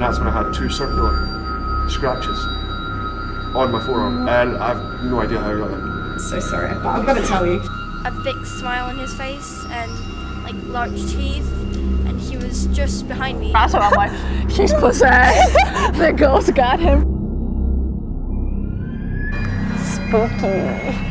That's when I had two circular scratches on my forearm, and I have no idea how I got them. So sorry, but I've got to tell you. A big smile on his face and like large teeth, and he was just behind me. That's what I'm like, he's possessed. The ghost got him. Spooky.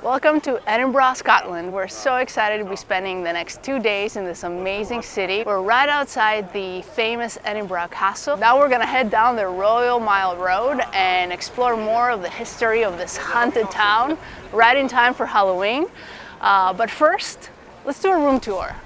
Welcome to Edinburgh, Scotland. We're so excited to be spending the next 2 days in this amazing city. We're right outside the famous Edinburgh Castle. Now we're gonna head down the Royal Mile Road and explore more of the history of this haunted town, right in time for Halloween. But first, let's do a room tour.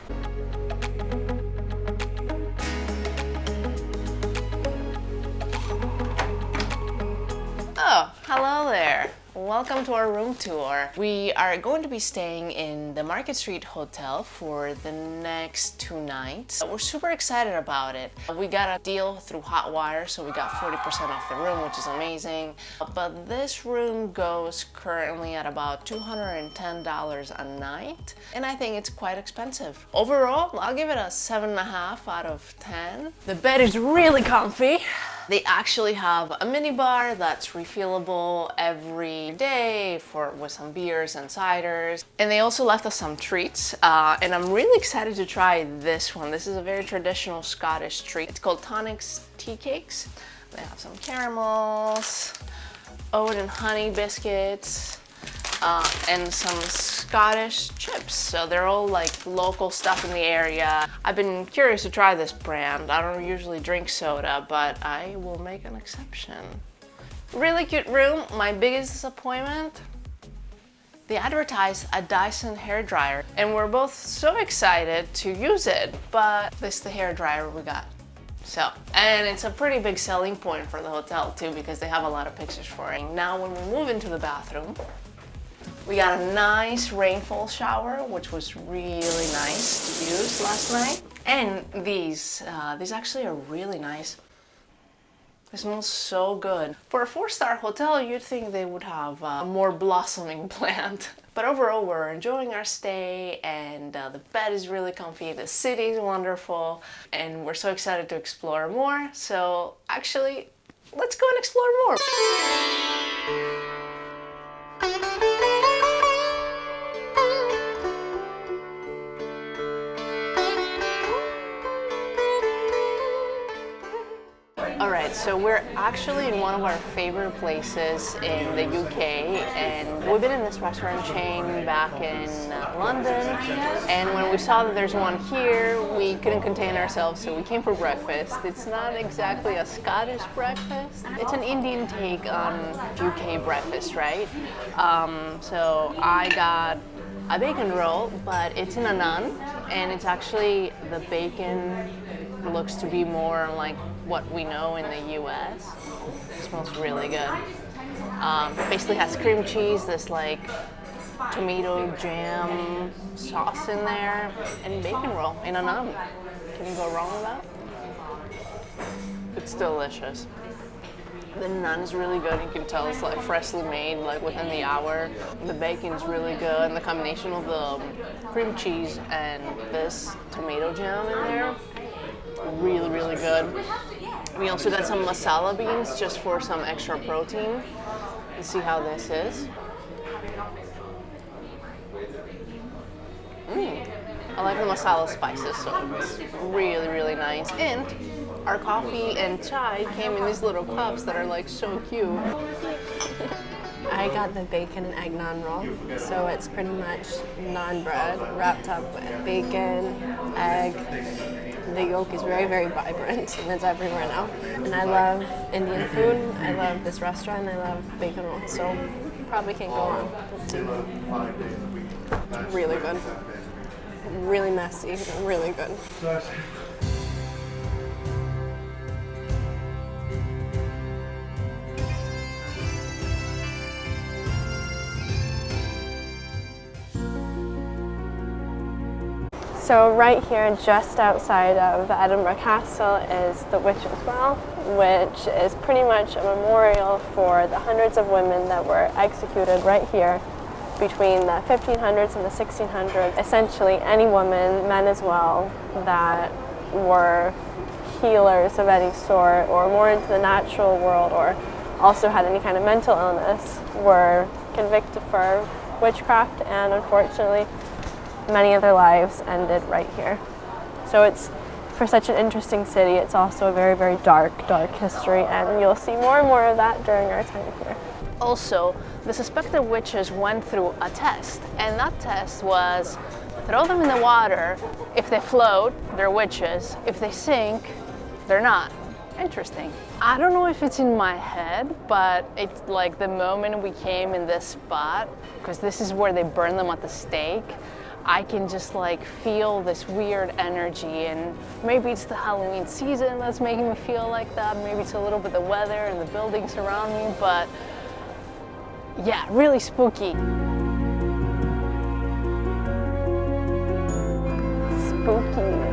Oh, hello there. Welcome to our room tour. We are going to be staying in the Market Street Hotel for the next 2 nights. We're super excited about it. We got a deal through Hotwire, so we got 40% off the room, which is amazing. But this room goes currently at about $210 a night, and I think it's quite expensive. Overall, I'll give it a 7.5 out of 10. The bed is really comfy. They actually have a mini bar that's refillable every day with some beers and ciders. And they also left us some treats. And I'm really excited to try this one. This is a very traditional Scottish treat. It's called Tonic's Tea Cakes. They have some caramels, oat and honey biscuits, and some Scottish chips. So they're all like local stuff in the area. I've been curious to try this brand. I don't usually drink soda, but I will make an exception. Really cute room. My biggest disappointment, they advertised a Dyson hairdryer, and we're both so excited to use it, but this is the hairdryer we got. So, and it's a pretty big selling point for the hotel too, because they have a lot of pictures for it. Now when we move into the bathroom, we got a nice rainfall shower, which was really nice to use last night. And these actually are really nice. They smell so good. For a 4-star hotel, you'd think they would have a more blossoming plant. But overall, we're enjoying our stay, and the bed is really comfy, the city is wonderful, and we're so excited to explore more. So actually, let's go and explore more. Alright, so we're actually in one of our favorite places in the UK, and we've been in this restaurant chain back in London, and when we saw that there's one here, we couldn't contain ourselves, so we came for breakfast. It's not exactly a Scottish breakfast, it's an Indian take on UK breakfast, right? So I got a bacon roll, but it's in a naan, and it's actually, the bacon looks to be more like what we know in the US. It smells really good. Basically has cream cheese, this like tomato jam sauce in there, and bacon roll in a naan. Can you go wrong with that? It's delicious. The naan is really good. You can tell it's like freshly made, like within the hour. The bacon's really good, and the combination of the cream cheese and this tomato jam in there, really, really good. We also got some masala beans just for some extra protein. Let's see how this is. I like the masala spices, so it's really, really nice. And our coffee and chai came in these little cups that are like so cute. I got the bacon and egg naan roll, so it's pretty much naan bread wrapped up with bacon, egg. The yolk is very, very vibrant, and it's everywhere now. And I love Indian food, I love this restaurant, I love bacon roll, so probably can't go wrong. Let's see. It's really good. Really messy, but really good. So right here, just outside of the Edinburgh Castle, is the Witch's Well, which is pretty much a memorial for the hundreds of women that were executed right here between the 1500s and the 1600s. Essentially any woman, men as well, that were healers of any sort or more into the natural world or also had any kind of mental illness were convicted for witchcraft, and unfortunately many of their lives ended right here. So it's, for such an interesting city, it's also a very, very dark history, and you'll see more and more of that during our time here. Also, the suspected witches went through a test, and that test was throw them in the water. If they float, they're witches. If they sink, they're not. Interesting. I don't know if it's in my head, but it's like the moment we came in this spot, because this is where they burn them at the stake, I can just like feel this weird energy, and maybe it's the Halloween season that's making me feel like that. Maybe it's a little bit the weather and the buildings around me, but yeah, really spooky. Spooky.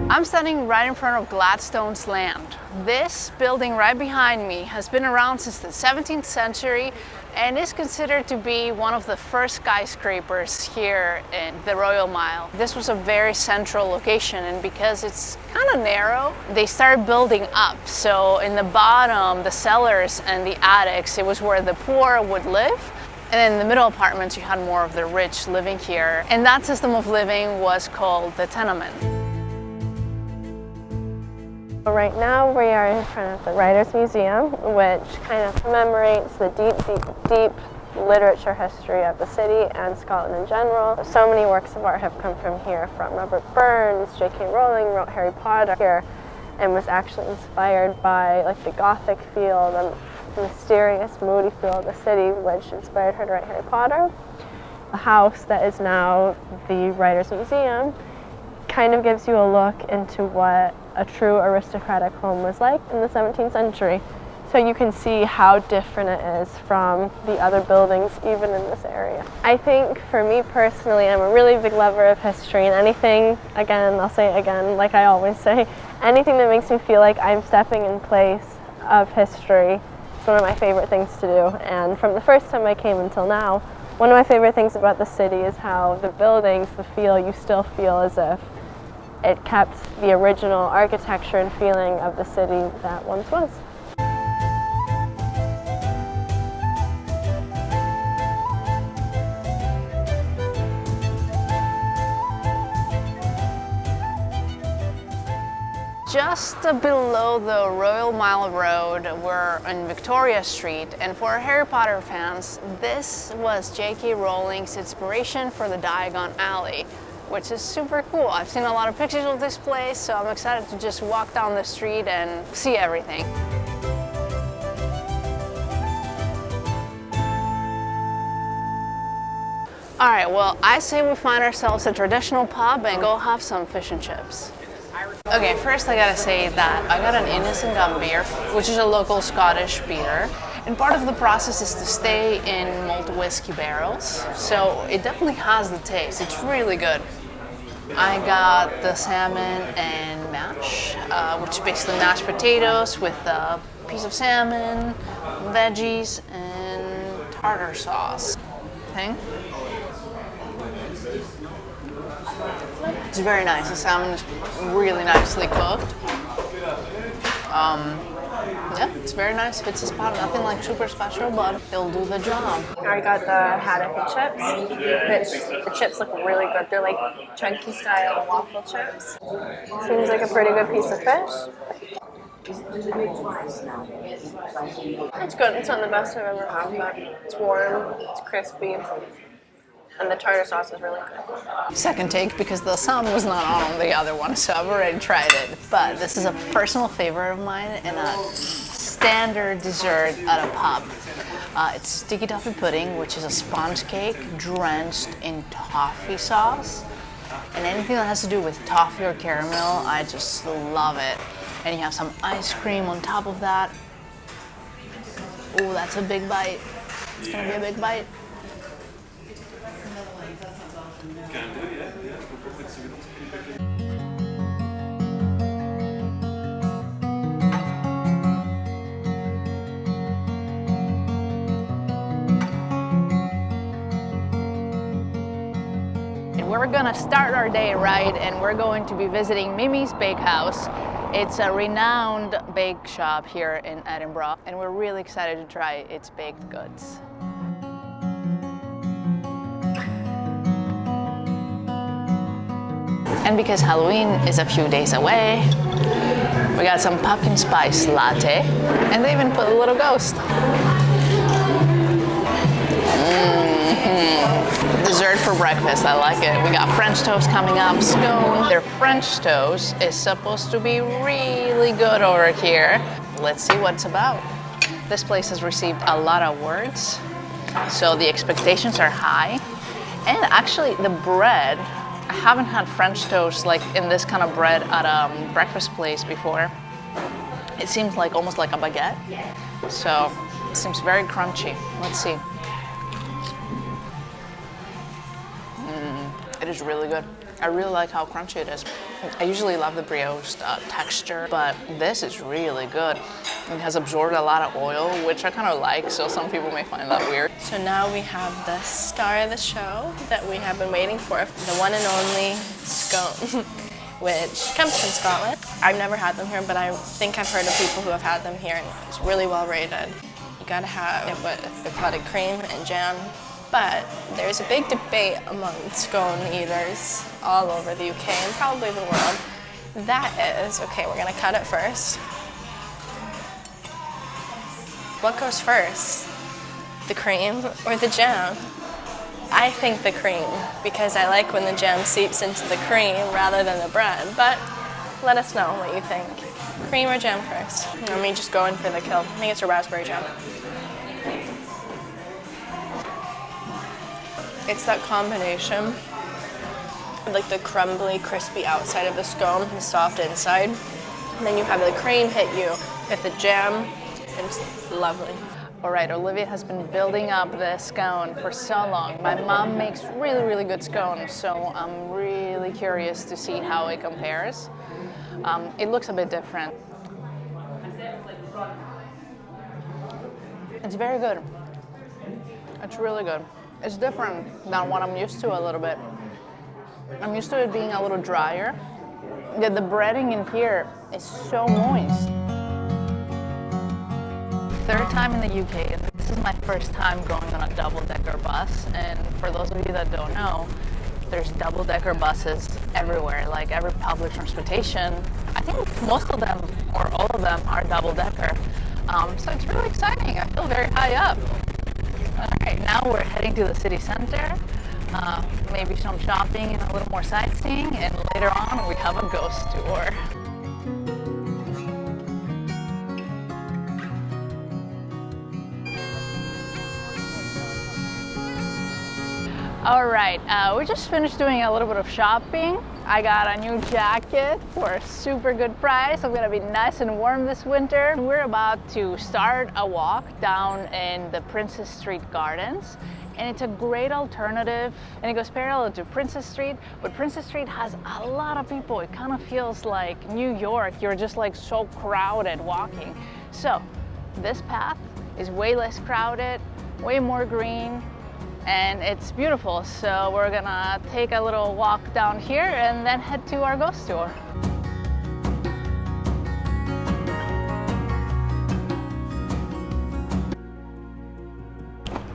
I'm standing right in front of Gladstone's land. This building right behind me has been around since the 17th century and is considered to be one of the first skyscrapers here in the Royal Mile. This was a very central location, and because it's kind of narrow, they started building up. So in the bottom, the cellars and the attics, it was where the poor would live. And then in the middle apartments, you had more of the rich living here. And that system of living was called the tenement. Right now we are in front of the Writers' Museum, which kind of commemorates the deep literature history of the city and Scotland in general. So many works of art have come from here, from Robert Burns, J.K. Rowling wrote Harry Potter here and was actually inspired by like the Gothic feel, the mysterious, moody feel of the city, which inspired her to write Harry Potter. The house that is now the Writers' Museum kind of gives you a look into what a true aristocratic home was like in the 17th century. So you can see how different it is from the other buildings even in this area. I think for me personally, I'm a really big lover of history, and anything, again, I'll say it again, like I always say, anything that makes me feel like I'm stepping in place of history is one of my favorite things to do. And from the first time I came until now, one of my favorite things about the city is how the buildings, the feel, you still feel as if it kept the original architecture and feeling of the city that once was. Just below the Royal Mile Road, we're on Victoria Street, and for Harry Potter fans, this was J.K. Rowling's inspiration for the Diagon Alley, which is super cool. I've seen a lot of pictures of this place, so I'm excited to just walk down the street and see everything. All right, well, I say we find ourselves a traditional pub and go have some fish and chips. Okay, first I gotta say that I got an innocent gum beer, which is a local Scottish beer. And part of the process is to stay in malt whiskey barrels, so it definitely has the taste. It's really good. I got the salmon and mash, which is basically mashed potatoes with a piece of salmon, veggies, and tartar sauce. Thing. It's very nice. The salmon is really nicely cooked. Yeah, it's very nice. Fits the spot. Nothing like super special, but it'll do the job. I got the haddock and chips, which the chips look really good. They're like chunky style waffle chips. Seems like a pretty good piece of fish. It's good. It's not the best I've ever had, but it's warm, it's crispy, and the tartar sauce is really good. Second take, because the salmon was not on the other one, so I've already tried it. But this is a personal favorite of mine and a standard dessert at a pub. It's sticky toffee pudding, which is a sponge cake drenched in toffee sauce. And anything that has to do with toffee or caramel, I just love it. And you have some ice cream on top of that. Oh, that's a big bite. It's gonna be a big bite. we're gonna start our day right, and we're going to be visiting Mimi's Bakehouse. It's a renowned bake shop here in Edinburgh, and we're really excited to try its baked goods. And because Halloween is a few days away, we got some pumpkin spice latte, and they even put a little ghost. Dessert for breakfast, I like it. We got French toast coming up, scone. Their French toast is supposed to be really good over here. Let's see what it's about. This place has received a lot of awards, so the expectations are high. And actually the bread, I haven't had French toast like in this kind of bread at a breakfast place before. It seems like almost like a baguette. So it seems very crunchy. Let's see. It is really good. I really like how crunchy it is. I usually love the brioche texture, but this is really good. It has absorbed a lot of oil, which I kind of like, so some people may find that weird. So now we have the star of the show that we have been waiting for, the one and only scone, which comes from Scotland. I've never had them here, but I think I've heard of people who have had them here, and it's really well rated. You gotta have it with the clotted cream and jam. But there's a big debate among scone eaters all over the UK and probably the world. That is, okay, we're gonna cut it first. What goes first? The cream or the jam? I think the cream, because I like when the jam seeps into the cream rather than the bread, but let us know what you think. Cream or jam first? Let me just go in for the kill. I think it's a raspberry jam. It's that combination, like the crumbly, crispy outside of the scone and soft inside. And then you have the cream hit you with the jam, and it's lovely. All right, Olivia has been building up the scone for so long. My mom makes really, really good scones, so I'm really curious to see how it compares. It looks a bit different. It's very good. It's really good. It's different than what I'm used to a little bit. I'm used to it being a little drier. The breading in here is so moist. Third time in the UK, and this is my first time going on a double-decker bus. And for those of you that don't know, there's double-decker buses everywhere, like every public transportation. I think most of them, or all of them, are double-decker. So it's really exciting. I feel very high up. All right, now we're heading to the city center, maybe some shopping and a little more sightseeing, and later on we have a ghost tour. All right, we just finished doing a little bit of shopping. I got a new jacket for a super good price. I'm gonna be nice and warm this winter. We're about to start a walk down in the Princess Street Gardens. And it's a great alternative, and it goes parallel to Princess Street, but Princess Street has a lot of people. It kind of feels like New York. You're just like so crowded walking. So this path is way less crowded, way more green, and it's beautiful. So we're gonna take a little walk down here and then head to our ghost tour.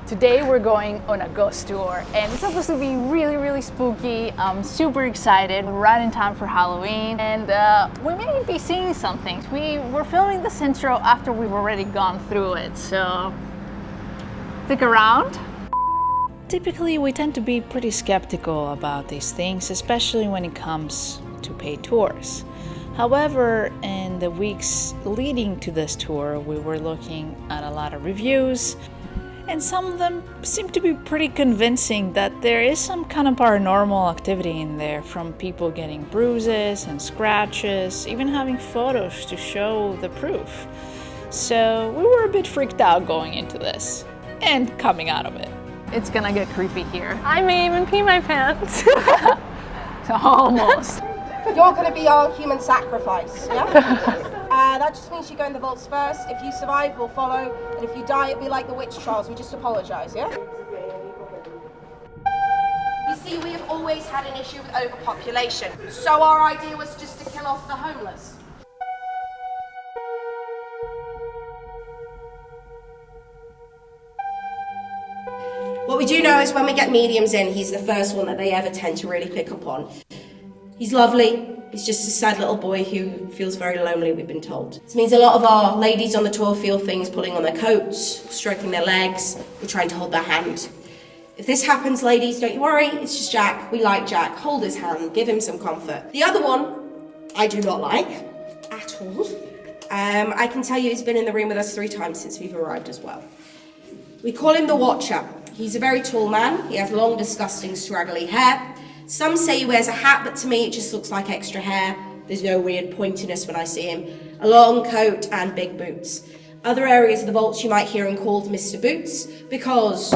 Today we're going on a ghost tour, and it's supposed to be really, really spooky. I'm super excited. We're right in time for Halloween, and we may be seeing some things. We're filming this intro after we've already gone through it, so stick around. Typically, we tend to be pretty skeptical about these things, especially when it comes to paid tours. However, in the weeks leading to this tour, we were looking at a lot of reviews, and some of them seem to be pretty convincing that there is some kind of paranormal activity in there, from people getting bruises and scratches, even having photos to show the proof. So we were a bit freaked out going into this, and coming out of it. It's gonna get creepy here. I may even pee my pants. Almost. You're going to be our human sacrifice, yeah? That just means you go in the vaults first. If you survive, we'll follow. And if you die, it'll be like the witch trials. We just apologise, yeah? You see, we have always always had an issue with overpopulation. So our idea was just to kill off the homeless. What we do know is when we get mediums in, he's the first one that they ever tend to really pick up on. He's lovely. He's just a sad little boy who feels very lonely, we've been told. This means a lot of our ladies on the tour feel things pulling on their coats, stroking their legs, or trying to hold their hand. If this happens, ladies, don't you worry, it's just Jack. We like Jack. Hold his hand, give him some comfort. The other one, I do not like at all. I can tell you he's been in the room with us 3 times since we've arrived as well. We call him the Watcher. He's a very tall man. He has long, disgusting, straggly hair. Some say he wears a hat, but to me it just looks like extra hair. There's no weird pointiness when I see him. A long coat and big boots. Other areas of the vaults you might hear him called Mr. Boots, because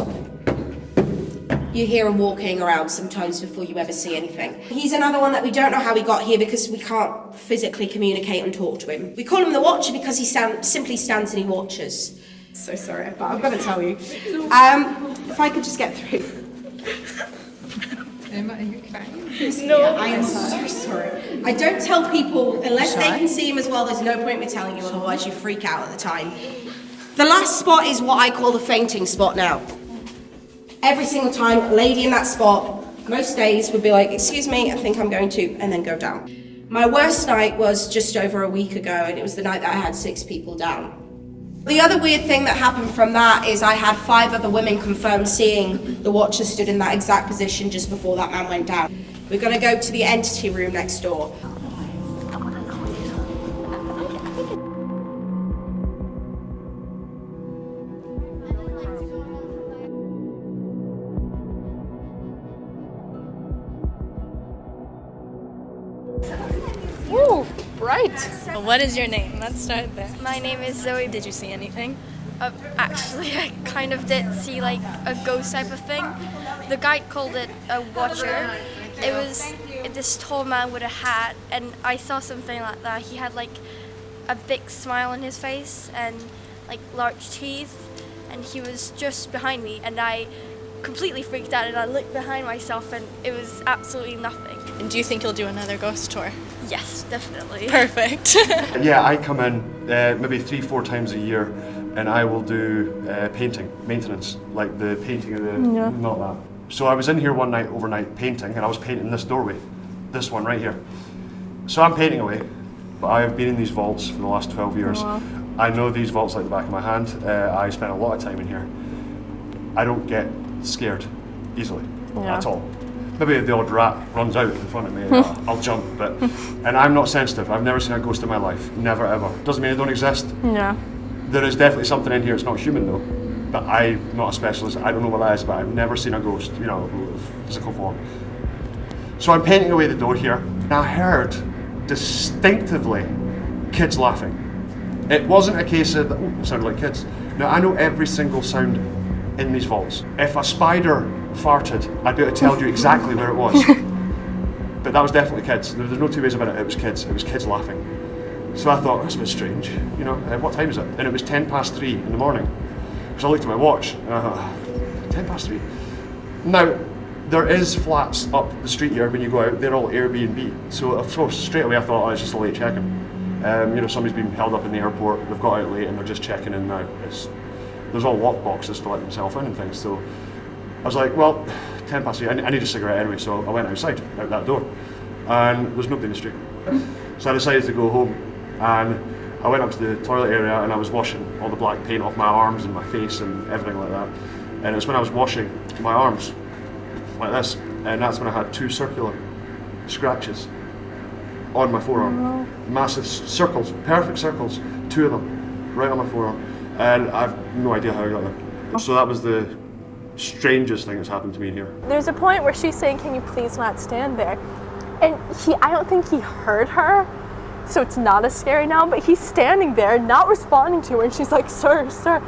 you hear him walking around sometimes before you ever see anything. He's another one that we don't know how he got here because we can't physically communicate and talk to him. We call him the Watcher because he simply stands and he watches. So sorry, but I've got to tell you. If I could just get through. Emma, are you crying? No, I am so sorry. I don't tell people unless they can see him as well. There's no point in me telling you, otherwise you freak out at the time. The last spot is what I call the fainting spot now. Every single time a lady in that spot, most days, would be like, excuse me, I think I'm going to, and then go down. My worst night was just over a week ago, and it was the night that I had 6 people down. The other weird thing that happened from that is I had 5 other women confirm seeing the Watcher stood in that exact position just before that man went down. We're going to go to the entity room next door. Ooh, bright. What is your name? Let's start there. My name is Zoe. Did you see anything? Actually, I kind of did see like a ghost type of thing. The guide called it a watcher. It was this tall man with a hat, and I saw something like that. He had like a big smile on his face and like large teeth, and he was just behind me, and I completely freaked out, and I looked behind myself, and it was absolutely nothing. And do you think you'll do another ghost tour? Yes, definitely. Perfect. Yeah, I come in maybe 3-4 times a year, and I will do painting, maintenance, like the painting of the, not that. So I was in here one night, overnight, painting, and I was painting this doorway, this one right here. So I'm painting away, but I have been in these vaults for the last 12 years. Wow. I know these vaults like the back of my hand. I spent a lot of time in here. I don't get scared easily, at all. Maybe the odd rat runs out in front of me, I'll jump, but, and I'm not sensitive. I've never seen a ghost in my life, never ever. Doesn't mean they don't exist. Yeah. There is definitely something in here, it's not human though. But I'm not a specialist, I don't know what that is, but I've never seen a ghost, you know, physical form. So I'm painting away the door here, and I heard distinctively kids laughing. It wasn't a case of, it sounded like kids. Now I know every single sound in these vaults. If a spider farted, I'd be able to tell you exactly where it was. But that was definitely kids. There's no 2 ways about it, it was kids laughing. So I thought, that's a bit strange, you know, what time is it? And it was 3:10 in the morning. Because I looked at my watch, and I thought, 3:10. Now, there is flats up the street here when you go out, they're all Airbnb. So of course, straight away I thought, oh, it's just a late check-in. You know, somebody's been held up in the airport, they've got out late and they're just checking in now. There's all lock boxes to let themselves in and things, so I was like, well, 3:10, I need a cigarette anyway, so I went outside, out that door, and there was nobody in the street. So I decided to go home, and I went up to the toilet area and I was washing all the black paint off my arms and my face and everything like that. And it was when I was washing my arms, like this, and that's when I had 2 circular scratches on my forearm. Massive circles, perfect circles, 2 of them, right on my forearm. And I've no idea how I got there. So that was the strangest thing that's happened to me in here. There's a point where she's saying, can you please not stand there? And I don't think he heard her, so it's not as scary now, but he's standing there, not responding to her, and she's like, sir, sir.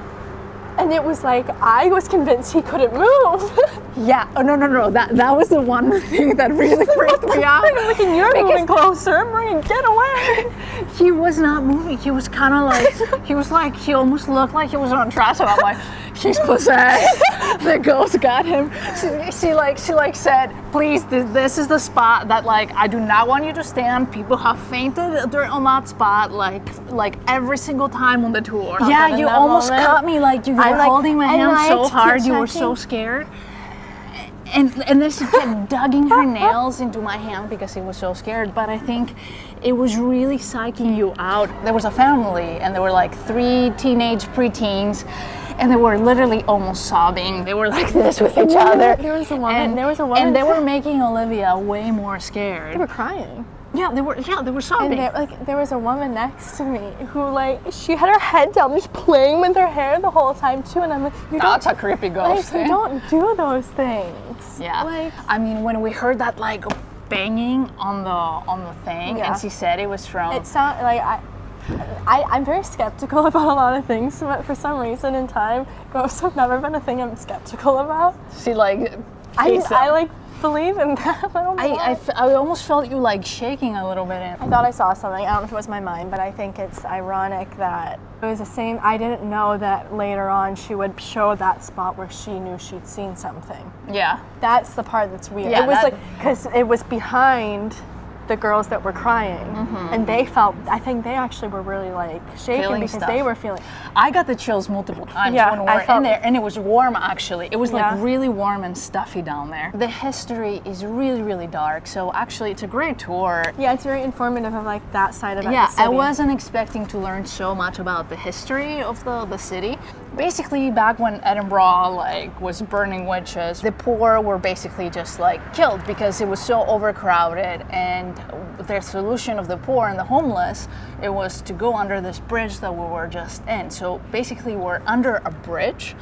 And it was like, I was convinced he couldn't move. Yeah, oh no, that was the one thing that really freaked me out. I'm like, you're moving closer, I'm like, get away. He was not moving, he was kind of like, he almost looked like he was on trash, and I'm like, he's possessed. The ghost got him. She said, please, this is the spot that like I do not want you to stand. People have fainted during on that spot like every single time on the tour. Yeah, you almost caught me like you were holding my hand so hard. You were so scared. And then she kept digging her nails into my hand because she was so scared. But I think it was really psyching you out. There was a family, and there were like 3 teenage preteens, and they were literally almost sobbing. They were like this with each other. There was a woman. And they were making Olivia way more scared. They were crying. Yeah, they were sobbing. And there was a woman next to me who she had her head down, just playing with her hair the whole time too. And I'm like, that's a creepy ghost. You don't do those things. Yeah. I mean, when we heard that like banging on the thing, and she said it was from. It sounded like I'm very skeptical about a lot of things, but for some reason in time, ghosts have never been a thing I'm skeptical about. She like. I believe in that. I almost felt you like shaking a little bit. I thought I saw something. I don't know if it was my mind, but I think it's ironic that it was the same. I didn't know that later on she would show that spot where she knew she'd seen something. Yeah. That's the part that's weird. Yeah, it was because it was behind the girls that were crying, and they felt. I think they actually were really like shaking feeling because stuff. they were feeling. I got the chills multiple times when we were in there, and it was warm actually. It was like really warm and stuffy down there. The history is really, really dark, so actually it's a great tour. Yeah, it's very informative of like that side of it. Yeah, I wasn't expecting to learn so much about the history of the city. Basically, back when Edinburgh like was burning witches, the poor were basically just like killed because it was so overcrowded. And their solution of the poor and the homeless, it was to go under this bridge that we were just in. So basically, we're under a bridge,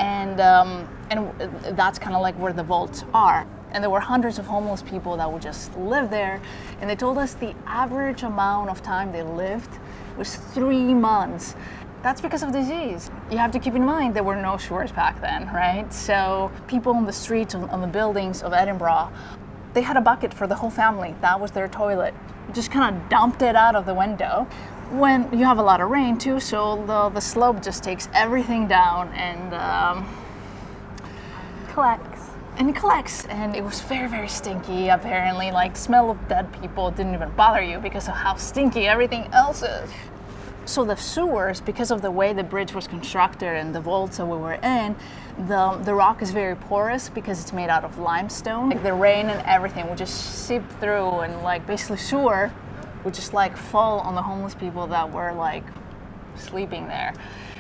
and that's kind of like where the vaults are. And there were hundreds of homeless people that would just live there. And they told us the average amount of time they lived was 3 months. That's because of disease. You have to keep in mind there were no sewers back then, right? So people on the streets, on the buildings of Edinburgh, they had a bucket for the whole family. That was their toilet. Just kind of dumped it out of the window. When you have a lot of rain too, so the slope just takes everything down and collects. And it collects, and it was very, very stinky. Apparently, like the smell of dead people didn't even bother you because of how stinky everything else is. So the sewers, because of the way the bridge was constructed and the vaults that we were in, the rock is very porous because it's made out of limestone. Like the rain and everything would just seep through, and like basically sewer would just like fall on the homeless people that were like sleeping there.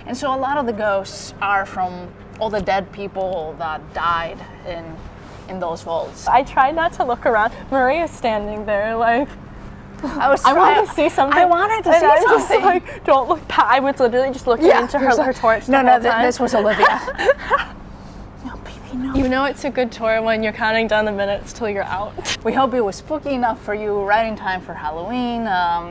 And so a lot of the ghosts are from all the dead people that died in those vaults. I tried not to look around. Maria's standing there like. I wanted to see something. I wanted to see something. something. Just like, don't look past. I was literally just looking into her torch. This was Olivia. No, baby, no. You know it's a good tour when you're counting down the minutes till you're out. We hope it was spooky enough for you right in time for Halloween.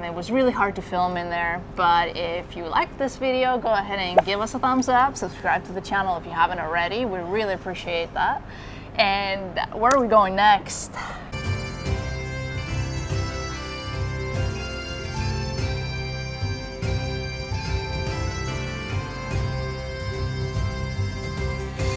It was really hard to film in there, but if you liked this video, go ahead and give us a thumbs up. Subscribe to the channel if you haven't already. We really appreciate that. And where are we going next?